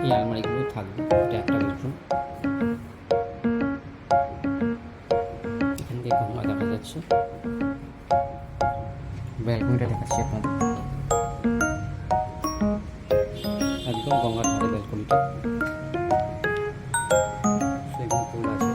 এই আলমারিগুলো থাকবে। এটা একটা বেডরুম। এখান দিয়ে গঙ্গা দেখা যাচ্ছে। ব্যালকনিটা দেখাচ্ছি আপনাদের, একদম গঙ্গার ধারে ব্যালকনিটা। সুইমিং পুল আছে।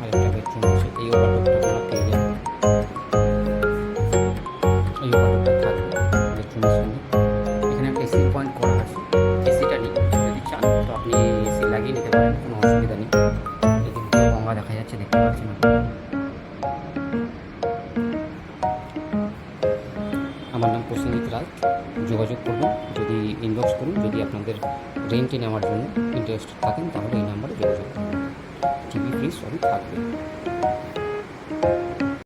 আরেকটা বেডরুম আছে। এই ওভারডোরটা আপনারা পেয়ে যাবেন। এই ওভারডোরটা থাকবে বেডরুমের সঙ্গে। এখানে একটা এসি পয়েন্ট করা আছে। এসিটা নেই, যদি চান তো আপনি এসি লাগিয়ে নিতে পারেন, কোনো অসুবিধা নেই। এদিক দিয়ে গঙ্গা দেখা যাচ্ছে, দেখতে পাচ্ছেন আপনি। আমার নাম প্রসেনজিৎ রায়। যোগাযোগ করবেন, যদি ইনবক্স করুন। যদি আপনাদের রেন্টে নেওয়ার জন্য ইন্টারেস্টেড থাকেন তাহলে এই নাম্বারে যোগাযোগ করুন। টিভি ফ্রিজ সবই থাকবে।